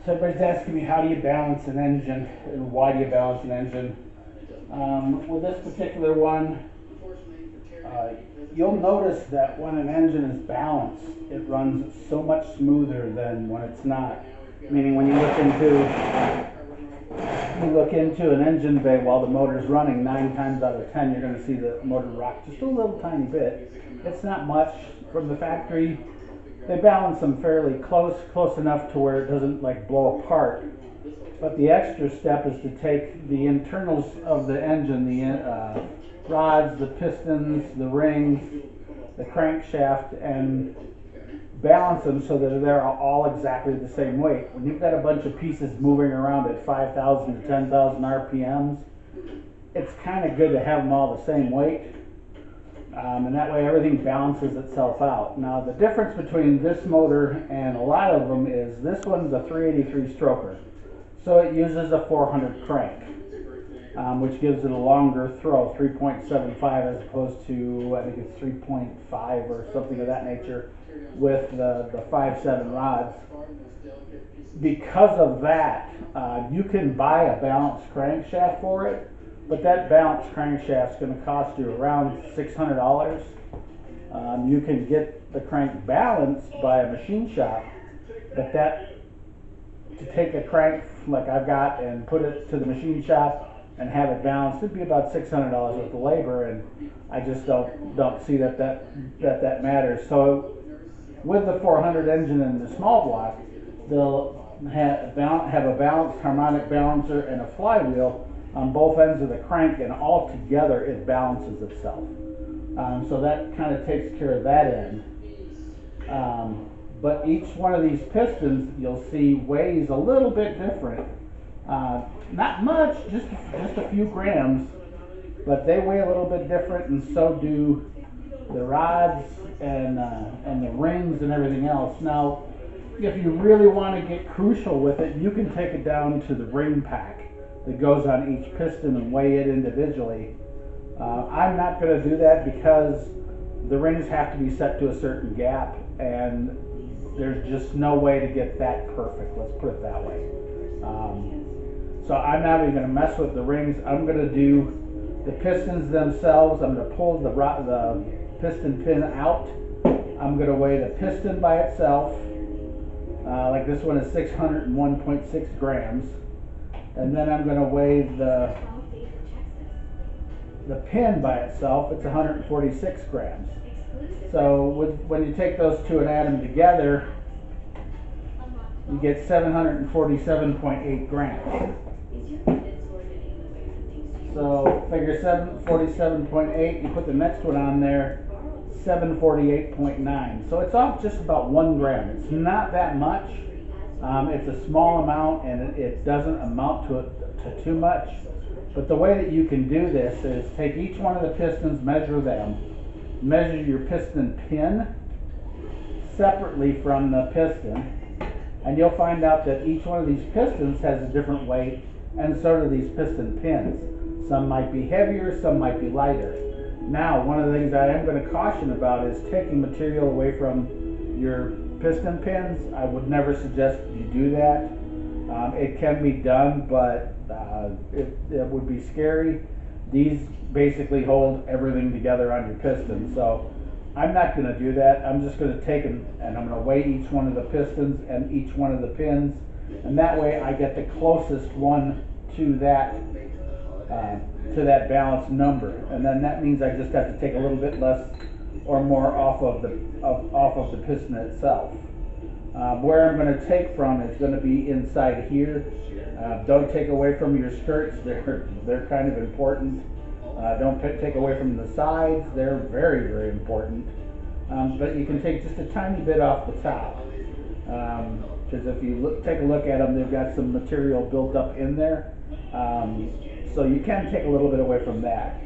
So everybody's asking me, how do you balance an engine and why do you balance an engine? With this particular one, you'll notice that when an engine is balanced, it runs so much smoother than when it's not. Meaning when you look into an engine bay while the motor's running, 9 times out of 10 you're going to see the motor rock just a little tiny bit. It's not much. From the factory, they balance them fairly close enough to where it doesn't like blow apart. But the extra step is to take the internals of the engine, the rods, the pistons, the rings, the crankshaft, and balance them so that they're all exactly the same weight. When you've got a bunch of pieces moving around at 5,000 to 10,000 RPMs, it's kind of good to have them all the same weight. And that way everything balances itself out. Now the difference between this motor and a lot of them is this one's a 383 stroker. So it uses a 400 crank, which gives it a longer throw, 3.75 as opposed to, I think it's 3.5 or something of that nature with the 5.7 rods. Because of that, you can buy a balanced crankshaft for it, but that balanced crankshaft is going to cost you around $600. You can get the crank balanced by a machine shop, but that, to take a crank like I've got and put it to the machine shop and have it balanced, it'd be about $600 worth of labor, and I just don't see that matters. So with the 400 engine and the small block, they'll have a balanced harmonic balancer and a flywheel on both ends of the crank, and all together it balances itself. So that kind of takes care of that end. But each one of these pistons, you'll see, weighs a little bit different. Not much, just a few grams, but they weigh a little bit different, and so do the rods and the rings and everything else. Now, if you really want to get crucial with it, you can take it down to the ring pack that goes on each piston and weigh it individually. I'm not going to do that because the rings have to be set to a certain gap, and there's just no way to get that perfect, let's put it that way. So I'm not even going to mess with the rings. I'm going to do the pistons themselves. I'm going to pull the piston pin out. I'm going to weigh the piston by itself. Like this one is 601.6 grams. And then I'm going to weigh the pin by itself. It's 146 grams. So when you take those two and add them together, you get 747.8 grams. So figure 747.8, you put the next one on there, 748.9. So it's off just about 1 gram. It's not that much. It's a small amount, and it doesn't amount to too much. But the way that you can do this is take each one of the pistons, measure them, measure your piston pin separately from the piston, and you'll find out that each one of these pistons has a different weight, and so do these piston pins. Some might be heavier, some might be lighter. Now, one of the things I am going to caution about is taking material away from your piston pins. I would never suggest you do that. It can be done, but it would be scary. These basically hold everything together on your piston, so I'm not going to do that. I'm just going to take and I'm going to weigh each one of the pistons and each one of the pins, and that way I get the closest one to that balanced number, and then that means I just have to take a little bit less or more off of the piston itself. Where I'm going to take from is going to be inside here. Don't take away from your skirts; they're kind of important. Don't take away from the sides; they're very, very important. But you can take just a tiny bit off the top, because if you take a look at them, they've got some material built up in there. So you can take a little bit away from that.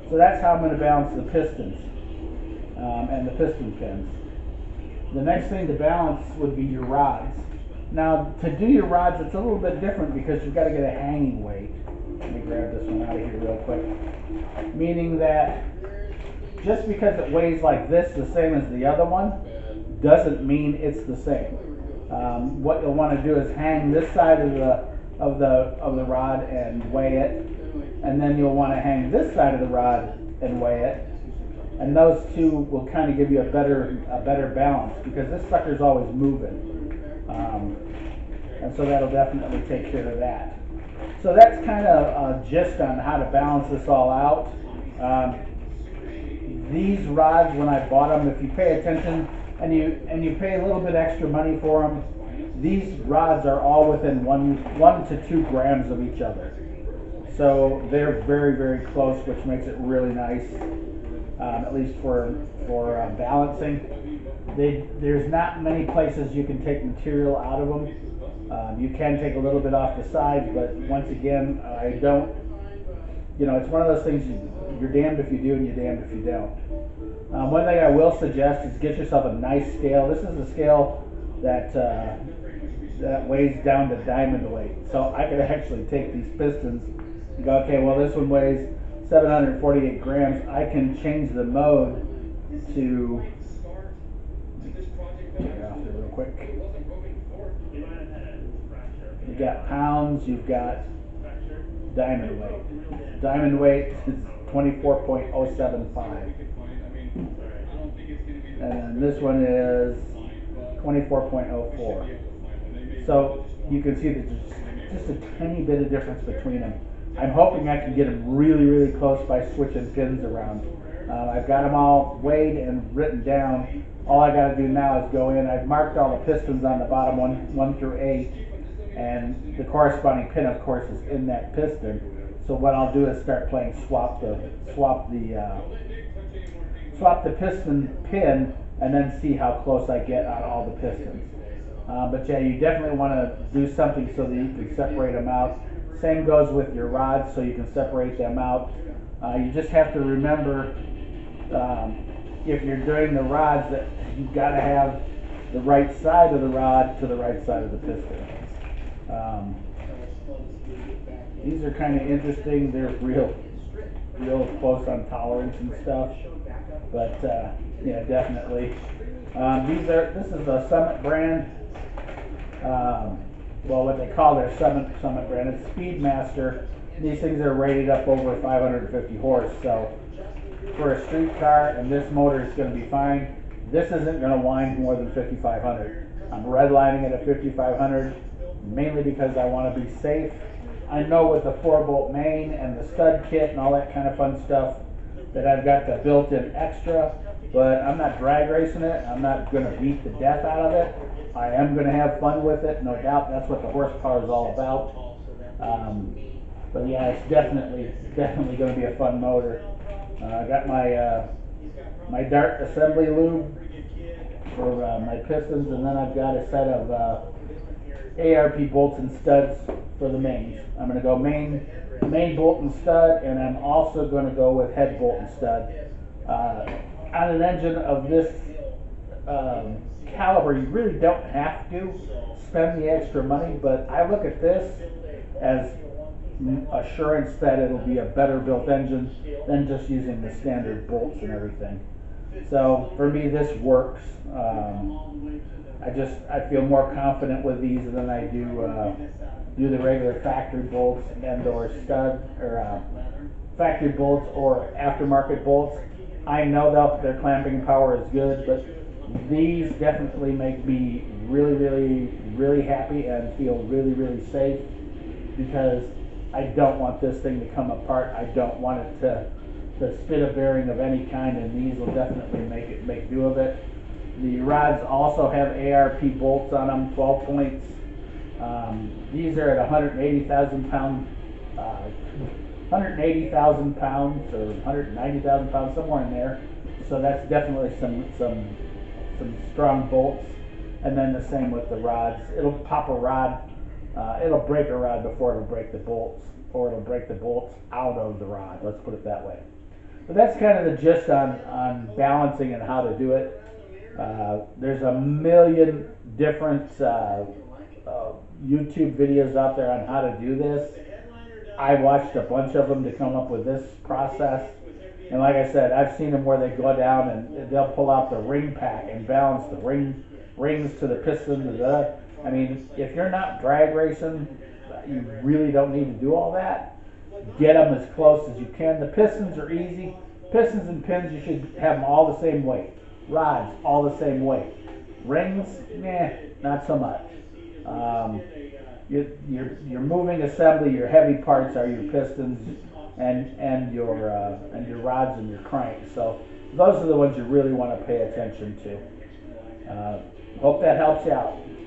So that's how I'm going to balance the pistons and the piston pins. The next thing to balance would be your rods. Now, to do your rods, it's a little bit different because you've got to get a hanging weight. Let me grab this one out of here real quick. Meaning that just because it weighs like this, the same as the other one, doesn't mean it's the same. What you'll want to do is hang this side of the rod and weigh it, and then you'll want to hang this side of the rod and weigh it, and those two will kind of give you a better balance, because this sucker's always moving, and so that'll definitely take care of that. So that's kind of a gist on how to balance this all out. These rods, when I bought them, if you pay attention and you pay a little bit extra money for them, these rods are all within 1 to 2 grams of each other. So they're very, very close, which makes it really nice, at least for balancing. There's not many places you can take material out of them. You can take a little bit off the sides, but once again, I don't. It's one of those things, you're damned if you do and you're damned if you don't. One thing I will suggest is get yourself a nice scale. This is a scale that weighs down to diamond weight. So I could actually take these pistons and go, okay, well, this one weighs 748 grams. I can change the mode to, real quick. You've got pounds, you've got diamond weight. Diamond weight is 24.075. And then this one is 24.04. So you can see that there's just a tiny bit of difference between them. I'm hoping I can get them really, really close by switching pins around. I've got them all weighed and written down. All I got to do now is go in. I've marked all the pistons on the bottom, 1 through 8, and the corresponding pin, of course, is in that piston. So what I'll do is start playing swap the piston pin, and then see how close I get on all the pistons. But yeah, you definitely want to do something so that you can separate them out. Same goes with your rods, so you can separate them out. You just have to remember, if you're doing the rods, that you've got to have the right side of the rod to the right side of the piston. These are kind of interesting. They're real close on tolerance and stuff. But yeah, definitely. This is a Summit brand. What they call their Summit brand. It's Speedmaster. These things are rated up over 550 horse. So for a street car, and this motor is going to be fine. This isn't going to wind more than 5,500. I'm redlining it at 5,500, mainly because I want to be safe. I know with the 4-bolt main and the stud kit and all that kind of fun stuff that I've got the built-in extra, but I'm not drag racing it. I'm not going to beat the death out of it. I am going to have fun with it, no doubt. That's what the horsepower is all about. But yeah, it's definitely going to be a fun motor. I got my Dart assembly lube for my pistons, and then I've got a set of ARP bolts and studs for the mains. I'm going to go main bolt and stud, and I'm also going to go with head bolt and stud. On an engine of this caliber, you really don't have to spend the extra money, but I look at this as assurance that it'll be a better built engine than just using the standard bolts and everything. So for me, this works. I feel more confident with these than I do the regular factory bolts and or stud or factory bolts or aftermarket bolts. I know that their clamping power is good, but these definitely make me really, really, really happy and feel really, really safe, because I don't want this thing to come apart. I don't want it to spit a bearing of any kind, and these will definitely make do of it. The rods also have ARP bolts on them, 12 points. These are at 180,000 pounds, 180,000 pounds or 190,000 pounds, somewhere in there. So that's definitely some strong bolts. And then the same with the rods. It'll pop a rod. It'll break a rod before it'll break the bolts, or it'll break the bolts out of the rod. Let's put it that way. But that's kind of the gist on balancing and how to do it. There's a million different YouTube videos out there on how to do this. I watched a bunch of them to come up with this process. And like I said, I've seen them where they go down and they'll pull out the ring pack and balance the rings to the piston, I mean, if you're not drag racing, you really don't need to do all that. Get them as close as you can. The pistons are easy. Pistons and pins, you should have them all the same weight. Rods, all the same weight. Rings, not so much. Your moving assembly, your heavy parts are your pistons and your rods and your cranks. So those are the ones you really want to pay attention to. Hope that helps you out.